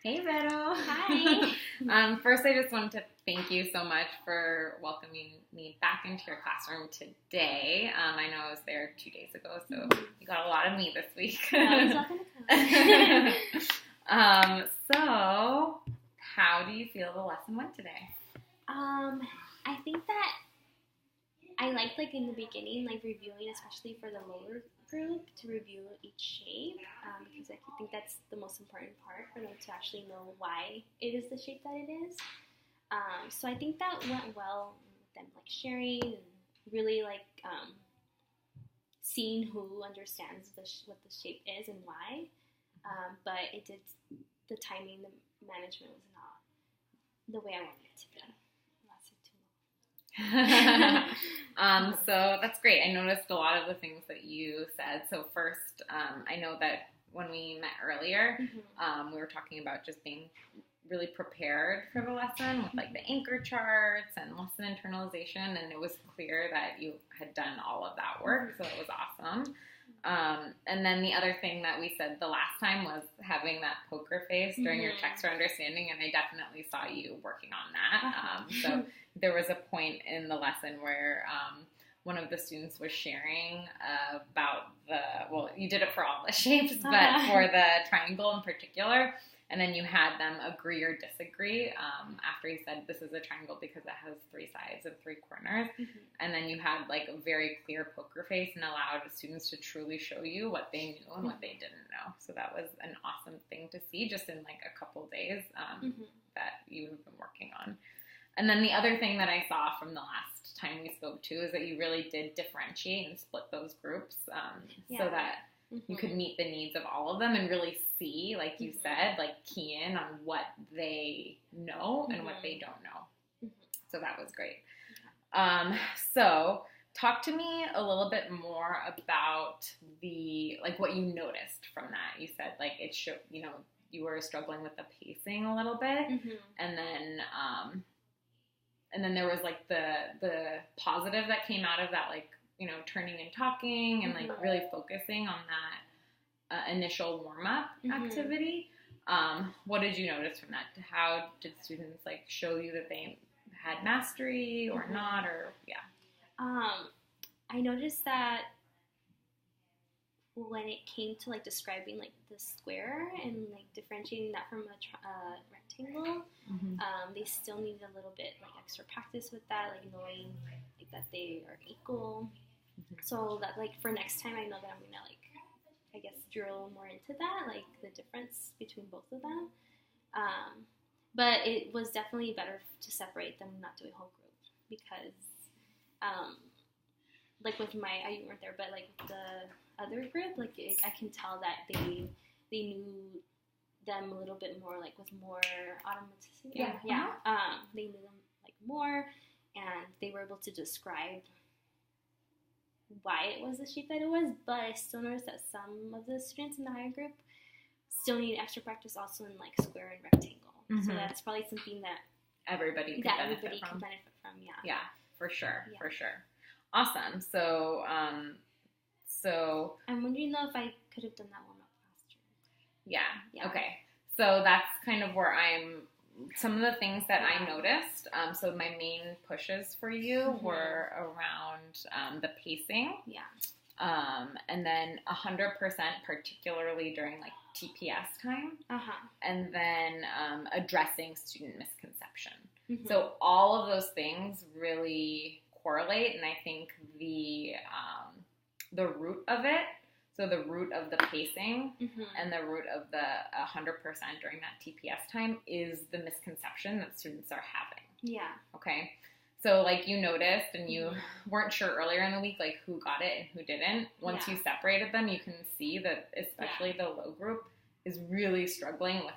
Hey, Vero. Hi. First, I just wanted to thank you so much for welcoming me back into your classroom today. I know I was there 2 days ago, so you got a lot of me this week. So, how do you feel the lesson went today? I think that I liked, in the beginning, reviewing, especially for the lower group, to review each shape, because I think that's the most important part for them to actually know why it is the shape that it is. So I think that went well with them, sharing and really, seeing who understands what the shape is and why. But the timing, the management was not the way I wanted it to be. So that's great. I noticed a lot of the things that you said. So first, I know that when we met earlier, we were talking about just being really prepared for the lesson with the anchor charts and lesson internalization, and it was clear that you had done all of that work, so it was awesome. And then the other thing that we said the last time was having that poker face during your text for understanding, and I definitely saw you working on that. So there was a point in the lesson where one of the students was sharing about you did it for all the shapes, but for the triangle in particular, and then you had them agree or disagree after he said this is a triangle because it has 3 sides and 3 corners. And then you had a very clear poker face and allowed the students to truly show you what they knew and what they didn't know. So that was an awesome thing to see just in a couple days that you've been working on. And then the other thing that I saw from the last time we spoke too is that you really did differentiate and split those groups so that you could meet the needs of all of them and really see, like you said, key in on what they know and what they don't know. So that was great. So talk to me a little bit more about what you noticed from that. You said it showed, you were struggling with the pacing a little bit, and then there was the positive that came out of that, turning and talking and really focusing on that initial warm-up activity. What did you notice from that? How did students show you that they had mastery or not, or I noticed that when it came to describing the square and differentiating that from a rectangle, they still needed a little bit extra practice with that, knowing that they are equal. So that for next time, I know that I'm gonna I guess drill more into that, the difference between both of them. But it was definitely better to separate them, not do a whole group, because with you weren't there, but with the other group, I can tell that they knew them a little bit more, with more automaticity. They knew them more, and they were able to describe why it was the shape that it was. But I still noticed that some of the students in the higher group still need extra practice also in square and rectangle. So that's probably something that everybody can benefit from. Yeah, for sure. Awesome. So I'm wondering though if I could have done that one up faster. Yeah. Okay. So that's kind of where some of the things that I noticed. So my main pushes for you were around the pacing. Yeah. And then 100%, particularly during TPS time. And then addressing student misconception. So all of those things really correlate, and I think the root of it, so the root of the pacing and the root of the 100% during that TPS time is the misconception that students are having. Yeah. Okay. So you noticed, and you weren't sure earlier in the week who got it and who didn't. Once you separated them, you can see that especially the low group is really struggling with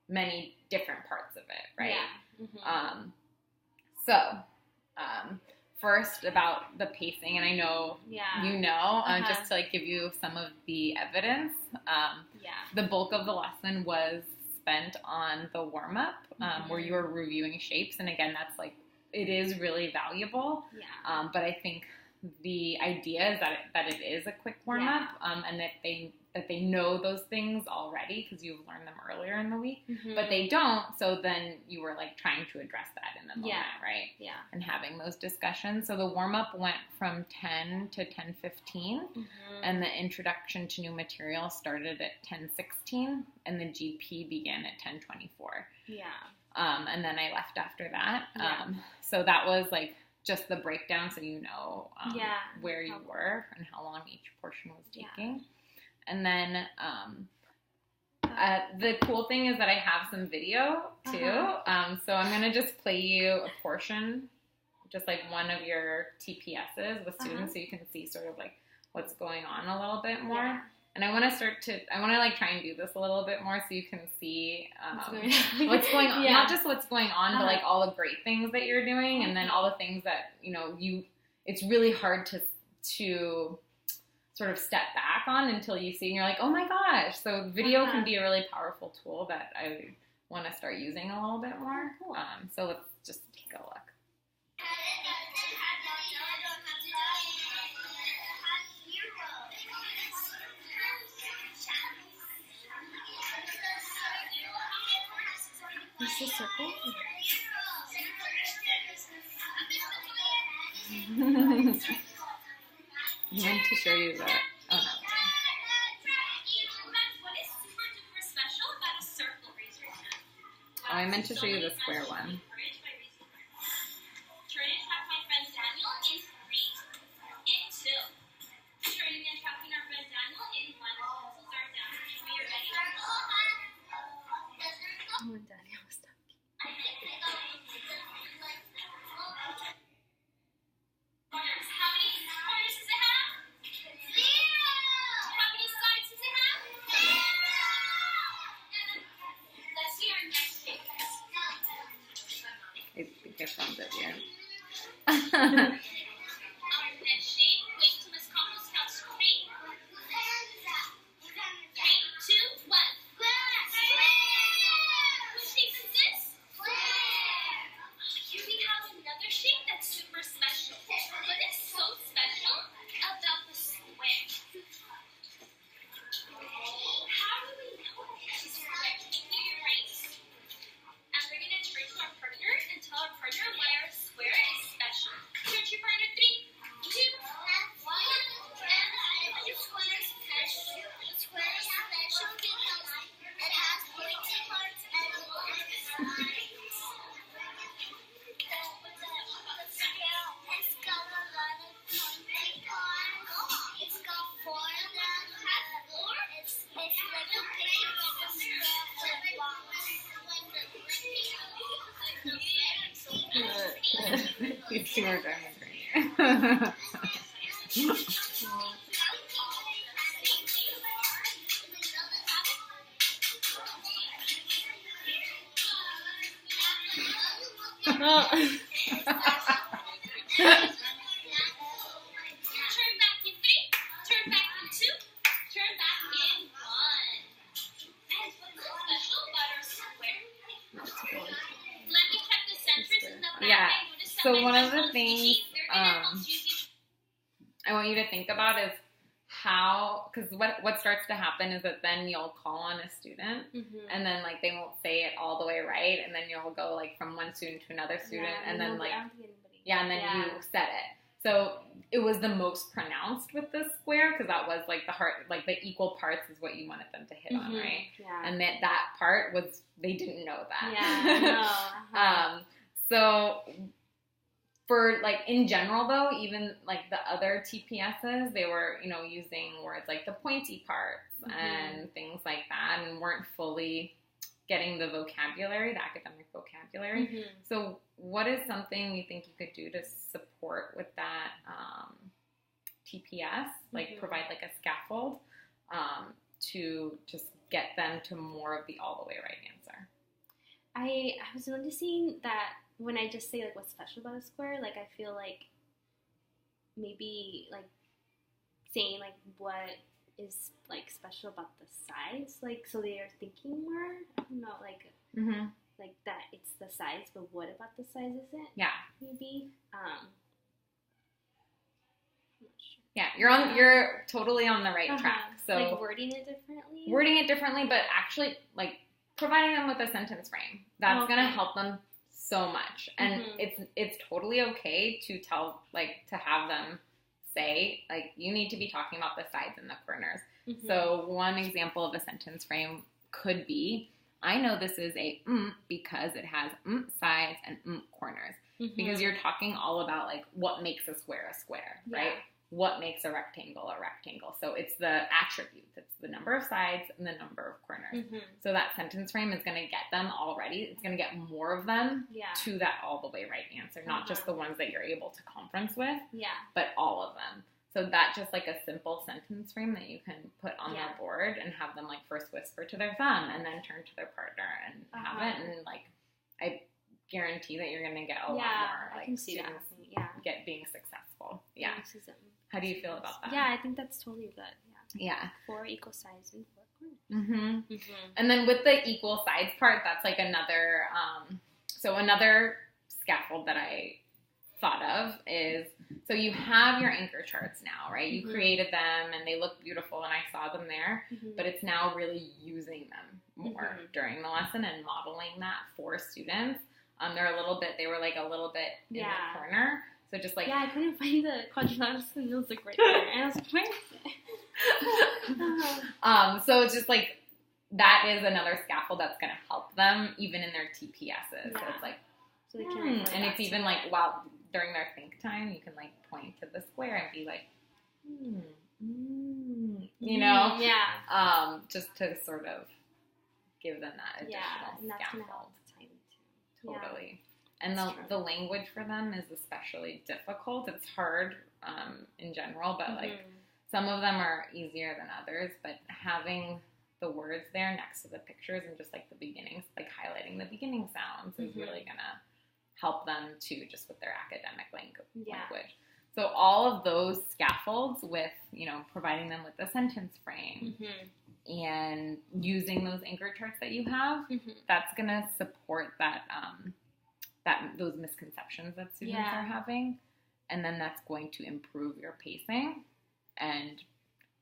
many different parts of it, right? Yeah. First about the pacing, and I know just to give you some of the evidence, the bulk of the lesson was spent on the warm-up, where you were reviewing shapes, and again, that's it is really valuable, but I think the idea is that it is a quick warm-up, and that they that they know those things already because you've learned them earlier in the week, Mm-hmm. but they don't. So then you were like trying to address that in the moment, right? Yeah. And having those discussions. So the warm up went from 10 to 10:15, and the introduction to new material started at 10:16, and the GP began at 10:24. Yeah. And then I left after that. Yeah. So that was like just the breakdown, so you know where you were and how long each portion was taking. Yeah. And then the cool thing is that I have some video too. So I'm going to just play you a portion, just like one of your TPSs with students so you can see sort of like what's going on a little bit more. Yeah. And I want to like try and do this a little bit more so you can see what's going on. Not just what's going on, but like all the great things that you're doing, and then all the things that, you know, it's really hard to sort of step back on until you see and you're like, oh my gosh. So video can be a really powerful tool that I want to start using a little bit more. Cool. So let's just take a look. Is this circle? I meant to show you that. Oh, no. Oh, I meant to show you the square one. I guess I'm good here. These two are diamonds right here. Yeah. So one of the things I want you to think about is how, because what starts to happen is that then you'll call on a student, and then like they won't say it all the way right, and then you'll go like from one student to another student, and then like and then you said it. So it was the most pronounced with the square because that was like the heart, like the equal parts is what you wanted them to hit on, right? Yeah. And that part was, they didn't know that. Yeah. So for like in general though, even like the other TPSs, they were, you know, using words like the pointy parts and things like that, and weren't fully getting the vocabulary, the academic vocabulary. So what is something you think you could do to support with that TPS, like provide like a scaffold to just get them to more of the all the way right answer? I was noticing that when I just say like what's special about a square, like I feel like maybe like saying like what is like special about the size, like so they are thinking more. I don't know, like like that it's the size, but what about the size is it? Yeah, maybe. I'm not sure. Yeah, you're totally on the right track. So like wording it differently, but actually like providing them with a sentence frame. That's going to help them so much. And it's totally okay to have them say, like, you need to be talking about the sides and the corners. So one example of a sentence frame could be, I know this is a because it has sides and corners. Because you're talking all about, like, what makes a square, right? What makes a rectangle. So it's the attributes. It's the number of sides and the number of corners. So that sentence frame is going to get them already. It's going to get more of them to that all the way right answer, not just the ones that you're able to conference with, but all of them. So that just like a simple sentence frame that you can put on their board and have them like first whisper to their thumb and then turn to their partner and have it. And like, I guarantee that you're going to get a lot more like students being successful. Yeah. How do you feel about that? Yeah, I think that's totally good. Yeah. 4 equal sides and 4 corners. And then with the equal sides part, that's like another, another scaffold that I thought of is, so you have your anchor charts now, right? You created them and they look beautiful and I saw them there, but it's now really using them more during the lesson and modeling that for students. They were like a little bit in the corner. So just like... Yeah, I couldn't find the quadrilaterals and it was like right there. And I was like, where is it? So it's just like, that is another scaffold that's going to help them even in their TPSs. So it's like, so they can and it's even like, during their think time, you can like point to the square and be like, you know? Yeah. Just to sort of give them that additional and that's scaffold. Gonna help the time too. Totally. And the language for them is especially difficult. It's hard in general, but like some of them are easier than others. But having the words there next to the pictures and just like the beginnings, like highlighting the beginning sounds is really going to help them too, just with their academic language. So all of those scaffolds with, you know, providing them with the sentence frame and using those anchor charts that you have, that's going to support that, those misconceptions that students are having. And then that's going to improve your pacing and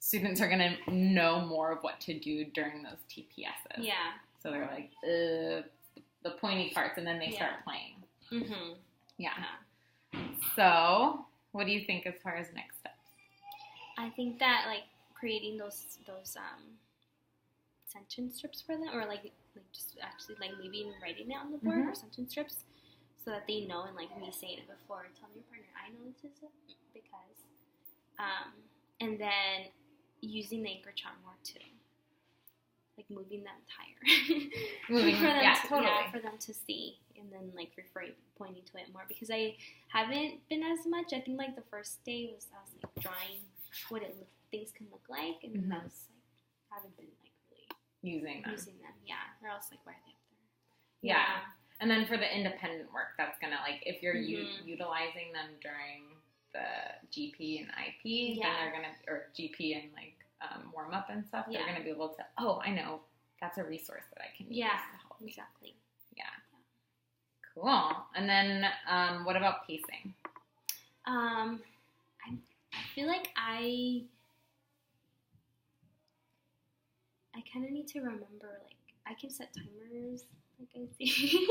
students are going to know more of what to do during those TPSs. Yeah. So they're like, the pointy parts, and then they start playing. Yeah. So, what do you think as far as next steps? I think that like creating those sentence strips for them, or like just actually like maybe even writing it on the board or sentence strips, so that they know, and like me saying it before, telling your partner, I know this is it because, and then using the anchor chart more too, like moving them higher, for them to see. And then like pointing to it more, because I haven't been as much. I think like the first day I was like drawing what things can look like, and then I was like haven't been like really using them. Or else like why are they up there? Yeah. And then for the independent work, that's gonna like if you're utilizing them during the GP and IP, then they're gonna, or GP and like warm up and stuff, they're gonna be able to, I know that's a resource that I can use to help me. Exactly. Yeah. Cool. And then what about pacing? I feel like I kind of need to remember, like, I can set timers, like I see.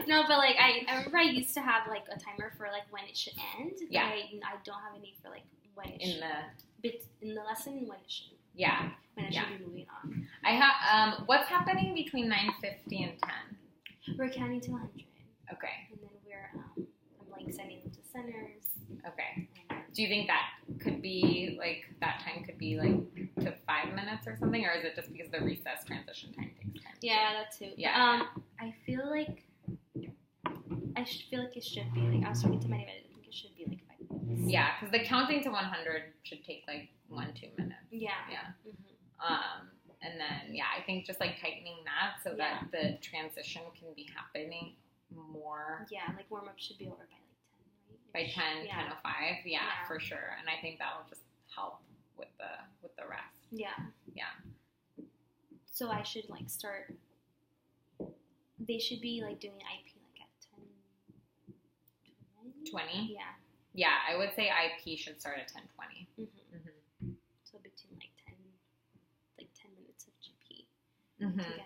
No, but like I remember I used to have like a timer for like when it should end. Yeah. But I don't have any for like when it should in the lesson when it should. Yeah. When I should be moving on. I have what's happening between 9:50 and 10? We're counting to 100. Okay. And then I'm like sending them to centers. Okay. Do you think that could be like that time could be like to 5 minutes or something, or is it just because the recess transition time takes time? Yeah, that too. Yeah. I feel like it should be like I was talking to my neighbor. I think it should be like 5 minutes. Yeah, because the counting to 100 should take like 1-2 minutes. Yeah. Yeah. And then I think just like tightening that so that the transition can be happening more. Yeah, like warm up should be over by like 10. Right? By 10:05. Yeah, for sure. And I think that will just help with the rest. Yeah. Yeah. So I should like start. They should be like doing IP like at 10:20. 20? Yeah. Yeah, I would say IP should start at 10:20. So between like 10 minutes of GP Mm-hmm. together.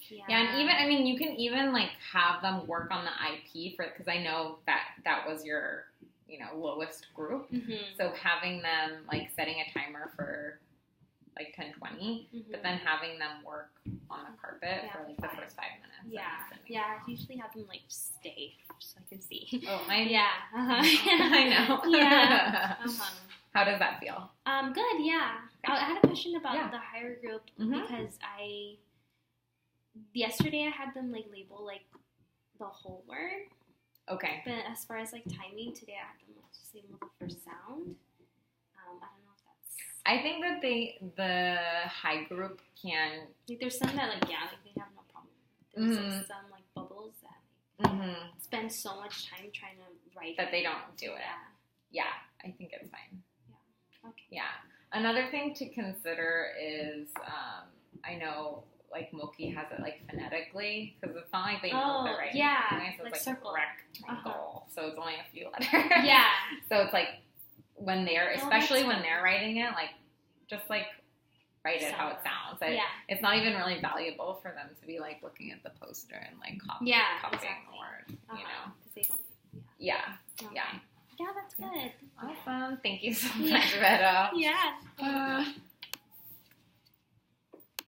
Yeah, and even, I mean, you can even, like, have them work on the IP because I know that was your, you know, lowest group. So having them, like, setting a timer for, like, 10:20, but then having them work on the carpet for, like, the first 5 minutes. Yeah, I usually have them, like, stay so I can see. Oh, mine? Yeah. I know. Yeah. How does that feel? Good, yeah. I had a question about the higher group because yesterday I had them, like, label, like, the whole word. Okay. But as far as, like, timing, today I had them, like, just label the first sound. I don't know if that's... I think that the high group can... Like, there's some that, like, yeah, like, they have no problem. There's, like, some, like, bubbles that spend so much time trying to write that they don't do it. Yeah, I think it's fine. Yeah. Okay. Yeah. Another thing to consider is, I know, like, Moki has it, like, phonetically, because it's not like they know what they're writing. Yeah, So like it's, circle. Rectangle. So it's only a few letters. Yeah. So it's, like, when they're, especially when they're writing it, like, just, like, write it how it sounds. It's not even really valuable for them to be, like, looking at the poster and, like, copying the word, you know. Because they don't. Yeah. Yeah, that's good. Awesome. Thank you so much, Vero. Yeah.